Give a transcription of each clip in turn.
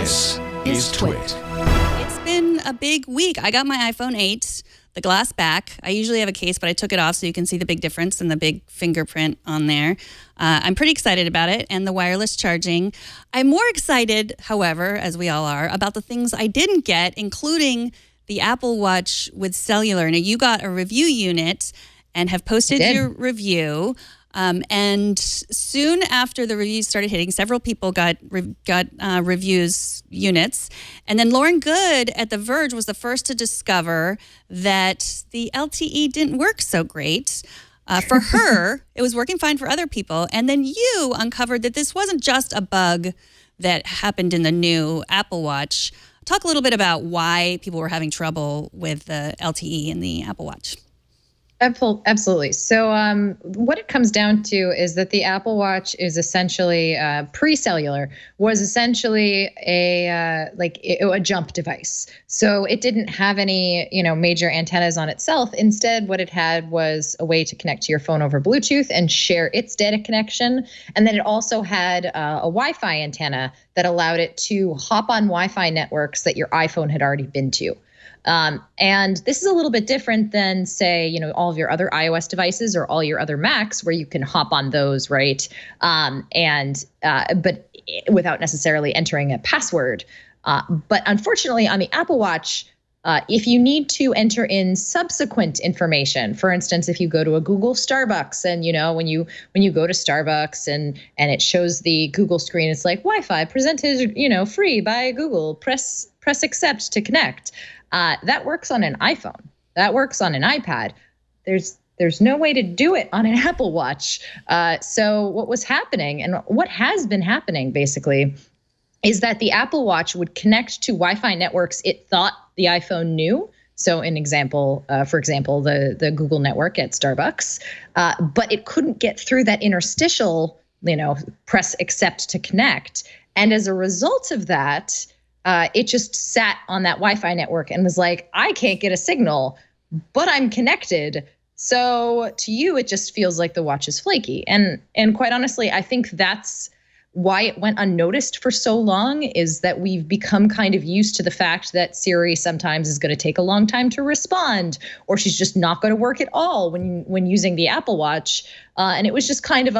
This is TWiT. It's been a big week. I got my iPhone 8, the glass back. I usually have a case, but I took it off so you can see the big difference and the big fingerprint on there. I'm pretty excited about it and the wireless charging. I'm more excited, however, as we all are, about the things I didn't get, including the Apple Watch with Cellular. Now, you got a review unit and have posted your review. And soon after the reviews started hitting, several people got reviews units. And then Lauren Good at The Verge was the first to discover that the LTE didn't work so great. For her, it was working fine for other people. And then you uncovered that this wasn't just a bug that happened in the new Apple Watch. Talk a little bit about why people were having trouble with the LTE in the Apple Watch. Absolutely. So what it comes down to is that the Apple Watch is essentially pre-cellular, was essentially a jump device. So it didn't have any major antennas on itself. Instead, what it had was a way to connect to your phone over Bluetooth and share its data connection. And then it also had a Wi-Fi antenna that allowed it to hop on Wi-Fi networks that your iPhone had already been to. And this is a little bit different than, say, all of your other iOS devices or all your other Macs where you can hop on those, right? But without necessarily entering a password. But unfortunately, on the Apple Watch, if you need to enter in subsequent information, for instance, if you go to a Google Starbucks and, when you go to Starbucks and it shows the Google screen, it's like Wi-Fi presented, free by Google, press accept to connect. That works on an iPhone. That works on an iPad. There's no way to do it on an Apple Watch. So what was happening and what has been happening basically is that the Apple Watch would connect to Wi-Fi networks it thought the iPhone knew. So for example, the Google network at Starbucks, but it couldn't get through that interstitial, press accept to connect. And as a result of that, it just sat on that Wi-Fi network and was like, I can't get a signal, but I'm connected. So to you, it just feels like the watch is flaky. And quite honestly, I think that's why it went unnoticed for so long, is that we've become kind of used to the fact that Siri sometimes is going to take a long time to respond, or she's just not going to work at all when using the Apple Watch. And it was just kind of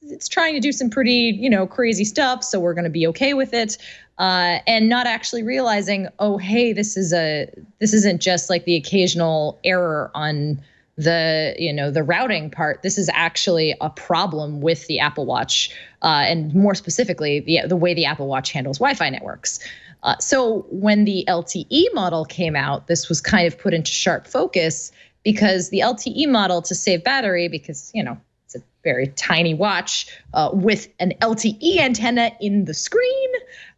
it's trying to do some pretty, crazy stuff, so we're going to be okay with it. And not actually realizing, oh, hey, this isn't just like the occasional error on the routing part. This is actually a problem with the Apple Watch, and more specifically, the way the Apple Watch handles Wi-Fi networks. So when the LTE model came out, this was kind of put into sharp focus, because the LTE model, to save battery, because it's a very tiny watch with an LTE antenna in the screen,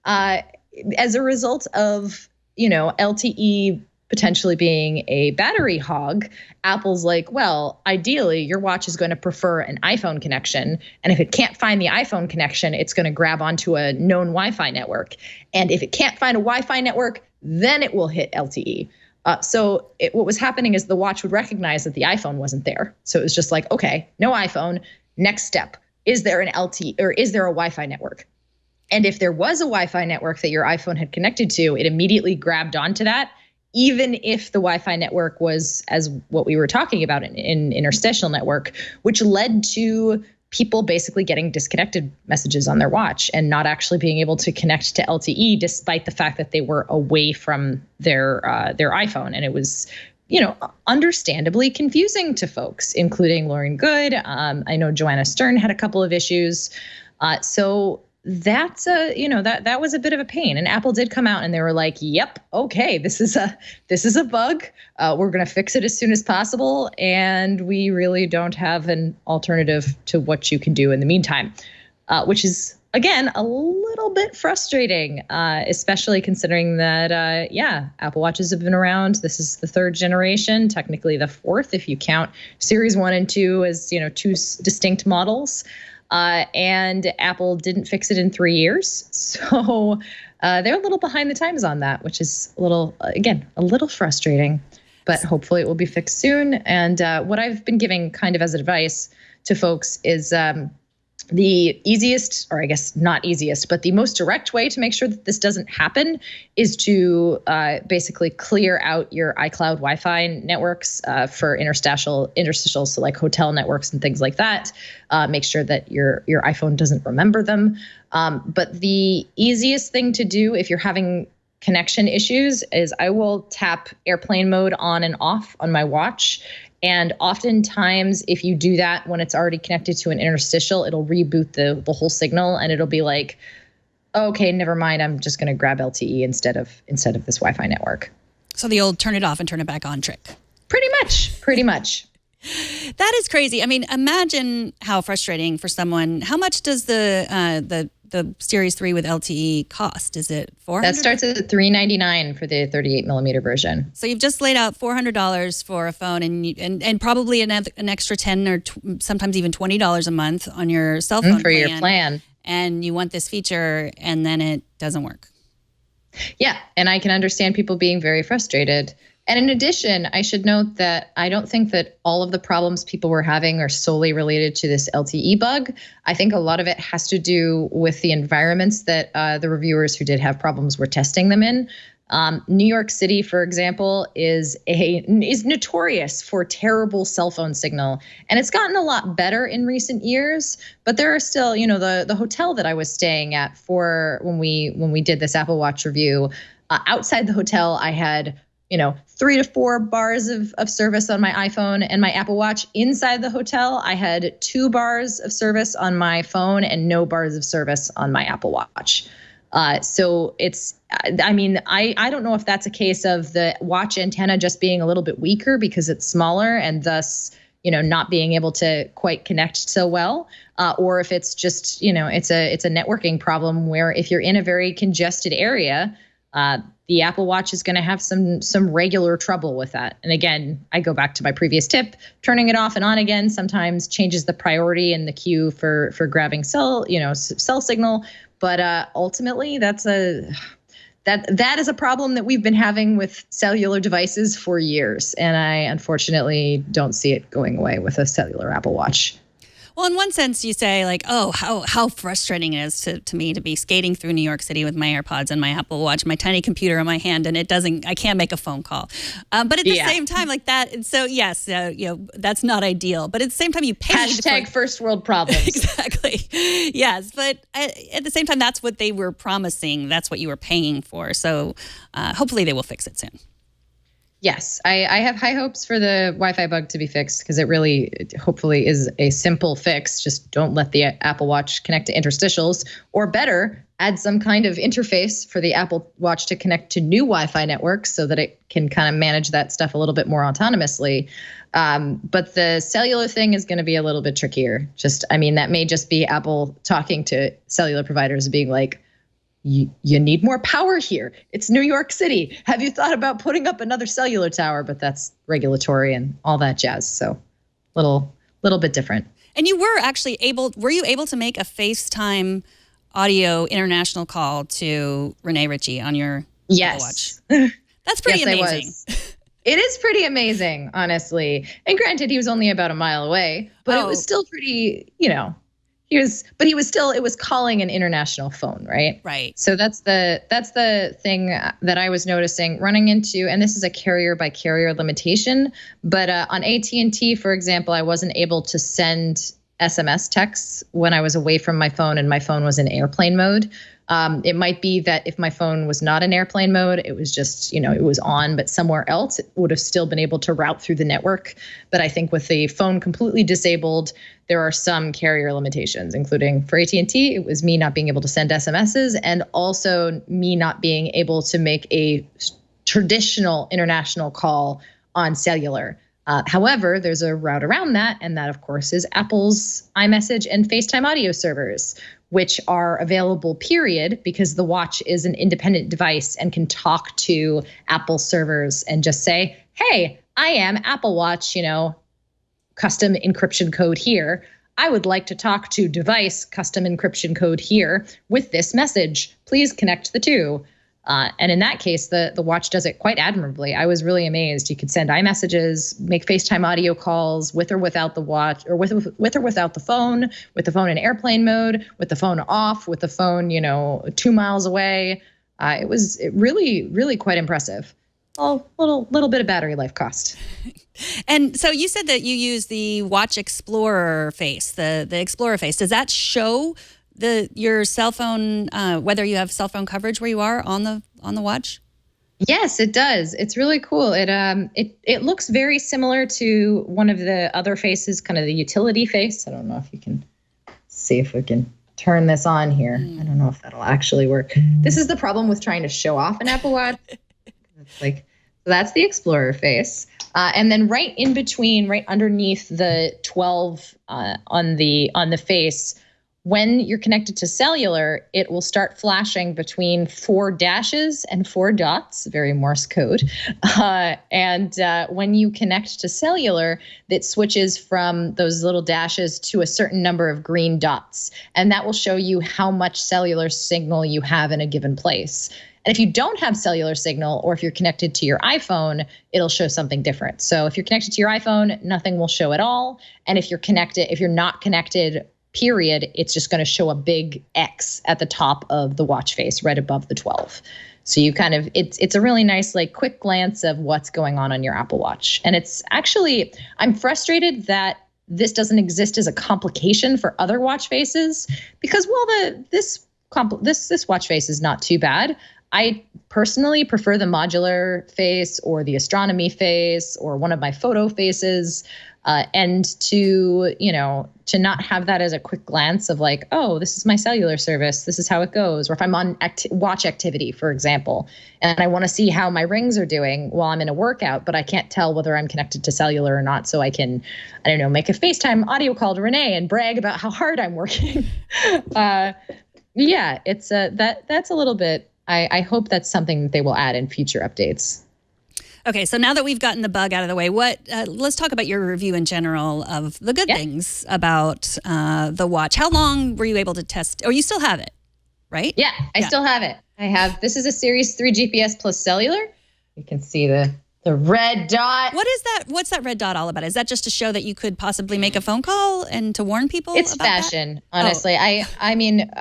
as a result of LTE potentially being a battery hog, Apple's like, well, ideally, your watch is going to prefer an iPhone connection. And if it can't find the iPhone connection, it's going to grab onto a known Wi-Fi network. And if it can't find a Wi-Fi network, then it will hit LTE. So what was happening is the watch would recognize that the iPhone wasn't there. So it was just like, okay, no iPhone. Next step, is there an LTE or is there a Wi-Fi network? And if there was a Wi-Fi network that your iPhone had connected to, it immediately grabbed onto that, even if the Wi-Fi network was, as what we were talking about, in interstitial network, which led to people basically getting disconnected messages on their watch and not actually being able to connect to LTE, despite the fact that they were away from their iPhone. And it was, understandably confusing to folks, including Lauren Good. I know Joanna Stern had a couple of issues. So that's that was a bit of a pain. And Apple did come out and they were like, yep, okay, this is a bug. We're going to fix it as soon as possible. And we really don't have an alternative to what you can do in the meantime, which is, again, a little bit frustrating, especially considering that, Apple Watches have been around. This is the third generation, technically the fourth, if you count Series 1 and 2 as, two distinct models. And Apple didn't fix it in 3 years. So they're a little behind the times on that, which is a little frustrating. But hopefully it will be fixed soon. And what I've been giving kind of as advice to folks is The easiest, or I guess not easiest, but the most direct way to make sure that this doesn't happen is to basically clear out your iCloud Wi-Fi networks for interstitials, so like hotel networks and things like that. Make sure that your iPhone doesn't remember them. But the easiest thing to do if you're having connection issues is I will tap airplane mode on and off on my watch. And oftentimes, if you do that when it's already connected to an interstitial, it'll reboot the whole signal, and it'll be like, okay, never mind. I'm just going to grab LTE instead of this Wi-Fi network. So the old turn it off and turn it back on trick. Pretty much. That is crazy. I mean, imagine how frustrating for someone. How much does the Series 3 with LTE cost? Is it $400? That starts at $399 for the 38 millimeter version. So you've just laid out $400 for a phone, and probably an extra $10 or sometimes even $20 a month on your cell phone for your plan. And you want this feature, and then it doesn't work. Yeah, and I can understand people being very frustrated. And in addition, I should note that I don't think that all of the problems people were having are solely related to this LTE bug. I think a lot of it has to do with the environments that the reviewers who did have problems were testing them in. New York City, for example, is notorious for terrible cell phone signal, and it's gotten a lot better in recent years. But there are still, the hotel that I was staying at for when we did this Apple Watch review. Outside the hotel, I had 3 to 4 bars of service on my iPhone and my Apple Watch. Inside the hotel, I had 2 bars of service on my phone and no bars of service on my Apple Watch. So I don't know if that's a case of the watch antenna just being a little bit weaker because it's smaller and thus, not being able to quite connect so well, or if it's just, it's a networking problem where if you're in a very congested area, the Apple Watch is going to have some regular trouble with that. And again, I go back to my previous tip, turning it off and on again sometimes changes the priority in the queue for grabbing cell signal. But ultimately, that is a problem that we've been having with cellular devices for years. And I unfortunately don't see it going away with a cellular Apple Watch. Well, in one sense, you say like, oh, how frustrating it is to me to be skating through New York City with my AirPods and my Apple Watch, my tiny computer in my hand, and I can't make a phone call. But at the same time, like that, and so yes, that's not ideal. But at the same time, you paid # first world problems. Exactly. Yes, but at the same time, that's what they were promising. That's what you were paying for. So hopefully, they will fix it soon. Yes, I have high hopes for the Wi-Fi bug to be fixed because it really, hopefully, is a simple fix. Just don't let the Apple Watch connect to interstitials, or better, add some kind of interface for the Apple Watch to connect to new Wi-Fi networks so that it can kind of manage that stuff a little bit more autonomously. But the cellular thing is going to be a little bit trickier. That may just be Apple talking to cellular providers being like, you need more power here. It's New York City. Have you thought about putting up another cellular tower? But that's regulatory and all that jazz. So little bit different. And you were you able to make a FaceTime audio international call to Renee Ritchie on your Apple Watch? That's pretty amazing. It is pretty amazing, honestly. And granted, he was only about a mile away, but it was still pretty, it was calling an international phone, right? Right. So that's the thing that I was noticing running into, and this is a carrier by carrier limitation, but on AT&T, for example, I wasn't able to send SMS texts when I was away from my phone and my phone was in airplane mode. It might be that if my phone was not in airplane mode, it was just, it was on, but somewhere else, it would have still been able to route through the network. But I think with the phone completely disabled, there are some carrier limitations, including for AT&T, it was me not being able to send SMSs and also me not being able to make a traditional international call on cellular. However, there's a route around that, and that, of course, is Apple's iMessage and FaceTime audio servers, which are available, period, because the watch is an independent device and can talk to Apple servers and just say, hey, I am Apple Watch, custom encryption code here. I would like to talk to device custom encryption code here with this message. Please connect the two. And in that case, the watch does it quite admirably. I was really amazed. You could send iMessages, make FaceTime audio calls with or without the watch, or with or without the phone in airplane mode, with the phone off, with the phone, 2 miles away. It was really quite impressive. A little bit of battery life cost. And so you said that you use the Watch Explorer face, the Explorer face. Does that show your cell phone, whether you have cell phone coverage where you are on the watch? Yes, it does. It's really cool. It looks very similar to one of the other faces, kind of the utility face. I don't know if you can see if we can turn this on here. I don't know if that'll actually work. This is the problem with trying to show off an Apple Watch. It's like, so that's the Explorer face. And then right in between, right underneath the 12 on the face, when you're connected to cellular, it will start flashing between 4 dashes and 4 dots, very Morse code. And when you connect to cellular, it switches from those little dashes to a certain number of green dots. And that will show you how much cellular signal you have in a given place. And if you don't have cellular signal, or if you're connected to your iPhone, it'll show something different. So if you're connected to your iPhone, nothing will show at all. And if you're not connected, period, it's just going to show a big X at the top of the watch face, right above the 12. So you it's a really nice, quick glance of what's going on your Apple Watch. And it's actually, I'm frustrated that this doesn't exist as a complication for other watch faces, because this watch face is not too bad. I personally prefer the modular face or the astronomy face or one of my photo faces, and to not have that as a quick glance of oh, this is my cellular service, this is how it goes. Or if I'm on watch activity, for example, and I want to see how my rings are doing while I'm in a workout, but I can't tell whether I'm connected to cellular or not, so I can, make a FaceTime audio call to Renee and brag about how hard I'm working. Yeah, it's that's a little bit. I hope that's something that they will add in future updates. Okay, so now that we've gotten the bug out of the way, let's talk about your review in general of the good things about the watch. How long were you able to test? Or you still have it, right? Yeah, I still have it. This is a Series 3 GPS plus cellular. You can see the red dot. What is that? What's that red dot all about? Is that just to show that you could possibly make a phone call and to warn people? It's about fashion, that? honestly. Oh. I mean,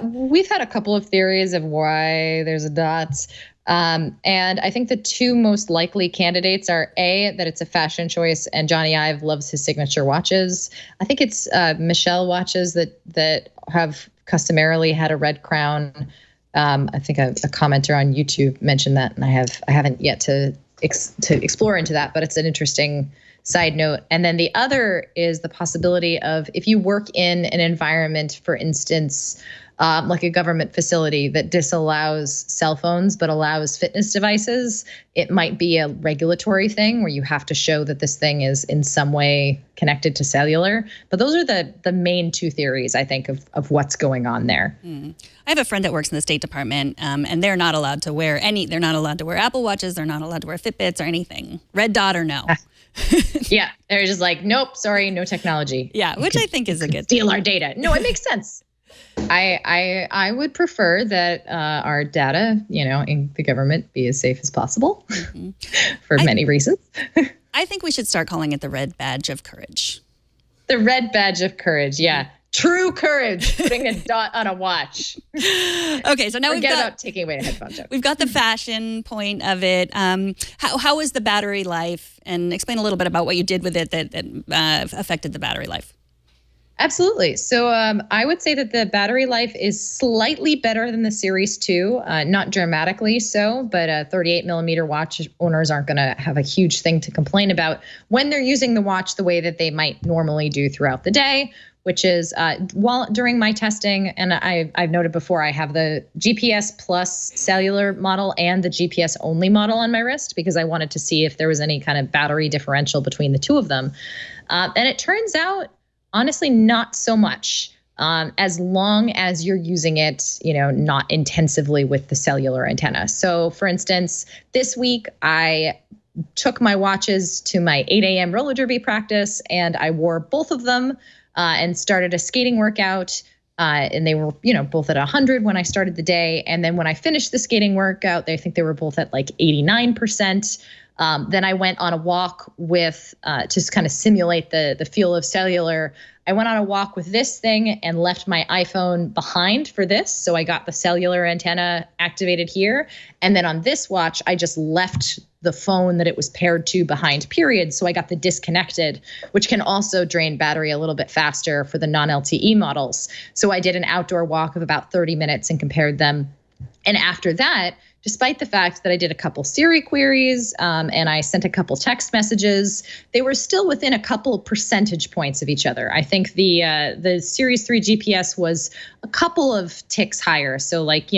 we've had a couple of theories of why there's a dot. And I think the two most likely candidates are that it's a fashion choice, and Johnny Ive loves his signature watches. I think it's Michelle watches that have customarily had a red crown. I think a commenter on YouTube mentioned that, and I haven't yet to explore into that, but it's an interesting side note. And then the other is the possibility of, if you work in an environment, for instance, like a government facility that disallows cell phones but allows fitness devices, it might be a regulatory thing where you have to show that this thing is in some way connected to cellular. But those are the main two theories, I think, of what's going on there. I have a friend that works in the State Department, and they're not allowed to wear they're not allowed to wear Apple Watches, they're not allowed to wear Fitbits or anything. Red dot or no. Yeah, they're just nope, sorry, no technology. Yeah, which I think is a good steal our data. No, it makes sense. I would prefer that our data, in the government be as safe as possible for many reasons. I think we should start calling it the red badge of courage. The red badge of courage, yeah. True courage, putting a dot on a watch. Okay, so now Forget about taking away the headphone joke. We've got the fashion point of it. How is the battery life? And explain a little bit about what you did with it that affected the battery life. Absolutely. So I would say that the battery life is slightly better than the Series 2, not dramatically so, but 38 millimeter watch owners aren't going to have a huge thing to complain about when they're using the watch the way that they might normally do throughout the day, which is during my testing, and I've noted before, I have the GPS plus cellular model and the GPS only model on my wrist because I wanted to see if there was any kind of battery differential between the two of them. And it turns out, honestly, not so much, as long as you're using it, not intensively with the cellular antenna. So, for instance, this week I took my watches to my 8 a.m. roller derby practice, and I wore both of them and started a skating workout. And they were, both at 100 when I started the day. And then when I finished the skating workout, I think they were both at like 89%. Then I went on a walk with, to kind of simulate the feel of Cellular. I went on a walk with this thing and left my iPhone behind for this. So I got the Cellular antenna activated here. And then on this watch, I just left the phone that it was paired to behind, period. So I got the disconnected, which can also drain battery a little bit faster for the non-LTE models. So I did an outdoor walk of about 30 minutes and compared them. And after that, despite the fact that I did a couple Siri queries and I sent a couple text messages, they were still within a couple percentage points of each other. I think the Series 3 GPS was a couple of ticks higher, so like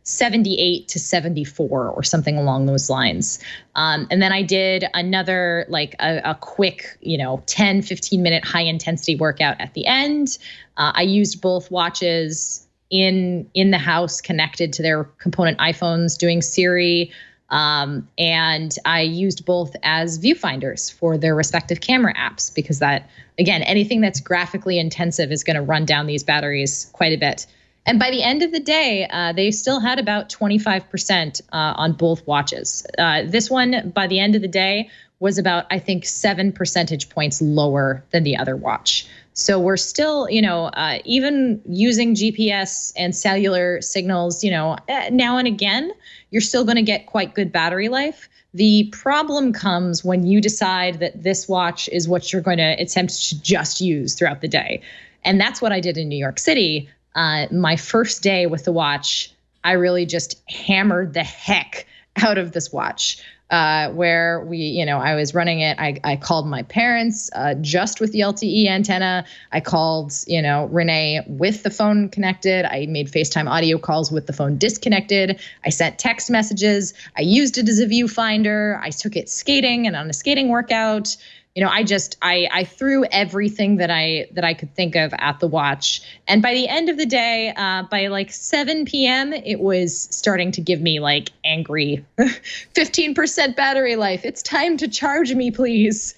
78 to 74 or something along those lines. And then I did another like a quick 10-15 minute high intensity workout at the end. I used both watches in the house connected to their component iPhones doing Siri. And I used both as viewfinders for their respective camera apps, because that, again, anything that's graphically intensive is going to run down these batteries quite a bit. And by the end of the day, they still had about 25% on both watches. This one, by the end of the day, was about, I think, 7 percentage points lower than the other watch. So we're still, even using GPS and cellular signals, now and again, you're still going to get quite good battery life. The problem comes when you decide that this watch is what you're going to attempt to just use throughout the day. And that's what I did in New York City. My first day with the watch, I really just hammered the heck out of this watch. Where I was running it. I called my parents just with the LTE antenna. I called, Renee with the phone connected. I made FaceTime audio calls with the phone disconnected. I sent text messages. I used it as a viewfinder. I took it skating and on a skating workout. I threw everything that I could think of at the watch. And by the end of the day, by like 7 p.m., it was starting to give me like angry 15% battery life. It's time to charge me, please.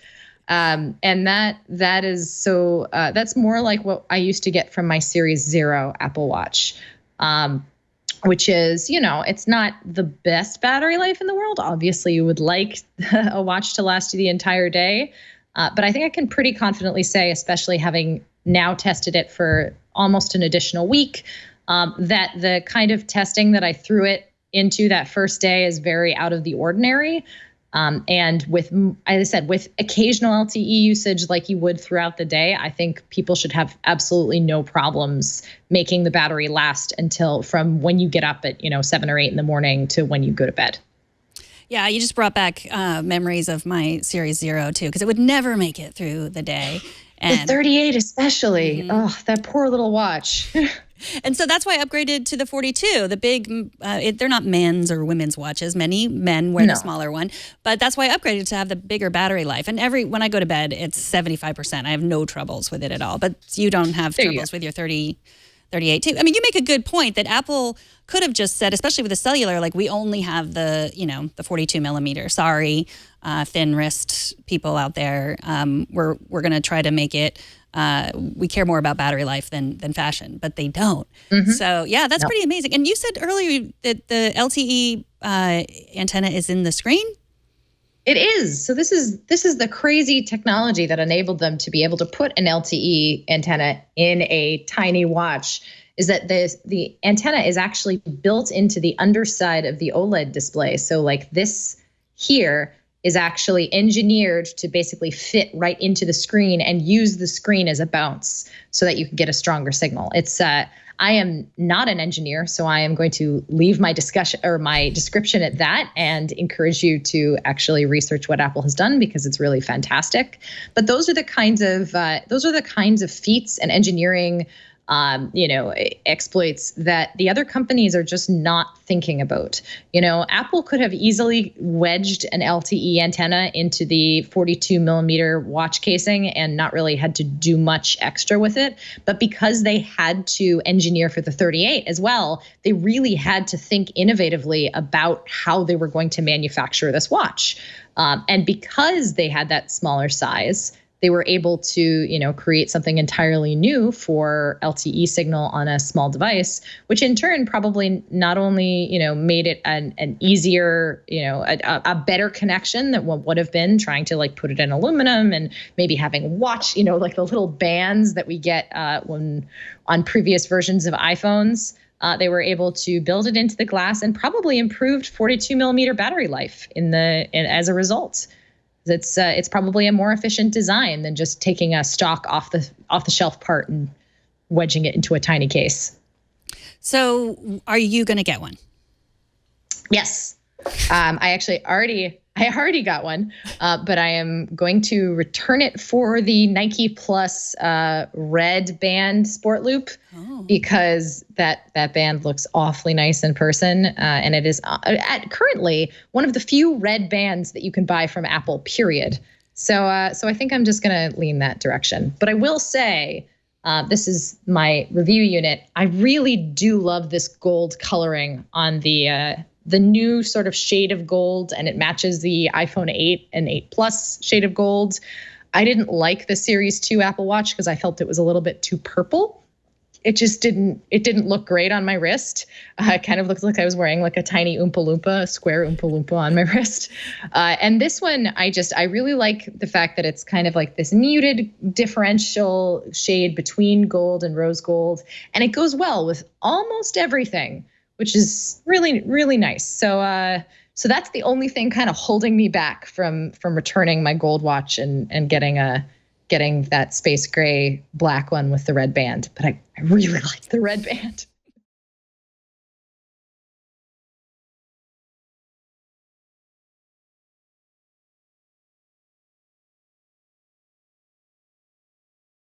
And that is so that's more like what I used to get from my Series 0 Apple Watch. Which is, it's not the best battery life in the world. Obviously, you would like a watch to last you the entire day. But I think I can pretty confidently say, especially having now tested it for almost an additional week, that the kind of testing that I threw it into that first day is very out of the ordinary. And with, as I said, with occasional LTE usage like you would throughout the day, I think people should have absolutely no problems making the battery last until from when you get up at 7 or 8 in the morning to when you go to bed. Yeah, you just brought back memories of my Series 0 too, because it would never make it through the day. And the 38 especially. Mm-hmm. Oh, that poor little watch. And so that's why I upgraded to the 42. The big, they're not men's or women's watches. Many men wear the smaller one, but that's why I upgraded to have the bigger battery life. And when I go to bed, it's 75%. I have no troubles with it at all. But you don't have troubles with your 38 too. I mean, you make a good point that Apple could have just said, especially with the cellular, like we only have the 42 millimeter. Sorry, thin wrist people out there. We're going to try to make it. We care more about battery life than fashion, but they don't. Mm-hmm. So yeah, that's pretty amazing. And you said earlier that the LTE antenna is in the screen. It is. So this is the crazy technology that enabled them to be able to put an LTE antenna in a tiny watch. Is that the antenna is actually built into the underside of the OLED display. So like this here is actually engineered to basically fit right into the screen and use the screen as a bounce so that you can get a stronger signal. It's I am not an engineer, so I am going to leave my discussion or my description at that and encourage you to actually research what Apple has done because it's really fantastic. But those are the kinds of feats and engineering exploits that the other companies are just not thinking about. Apple could have easily wedged an LTE antenna into the 42 millimeter watch casing and not really had to do much extra with it. But because they had to engineer for the 38 as well, they really had to think innovatively about how they were going to manufacture this watch. And because they had that smaller size, They were able to, create something entirely new for LTE signal on a small device, which in turn probably not only, made it an easier, a better connection than what would have been trying to like put it in aluminum and maybe having watch, like the little bands that we get when on previous versions of iPhones. They were able to build it into the glass and probably improved 42 millimeter battery life as a result. It's probably a more efficient design than just taking a stock off the shelf part and wedging it into a tiny case. So, are you going to get one? Yes, I already got one, but I am going to return it for the Nike Plus red band sport loop because that band looks awfully nice in person, and it is currently one of the few red bands that you can buy from Apple. Period. So I think I'm just going to lean that direction. But I will say, this is my review unit. I really do love this gold coloring on the new sort of shade of gold, and it matches the iPhone 8 and 8 Plus shade of gold. I didn't like the Series 2 Apple Watch because I felt it was a little bit too purple. It didn't look great on my wrist. It kind of looked like I was wearing like a tiny Oompa Loompa, a square Oompa Loompa on my wrist. And this one, I really like the fact that it's kind of like this muted differential shade between gold and rose gold. And it goes well with almost everything, which is really, really nice. So that's the only thing kind of holding me back from returning my gold watch and getting that space gray black one with the red band. But I really like the red band.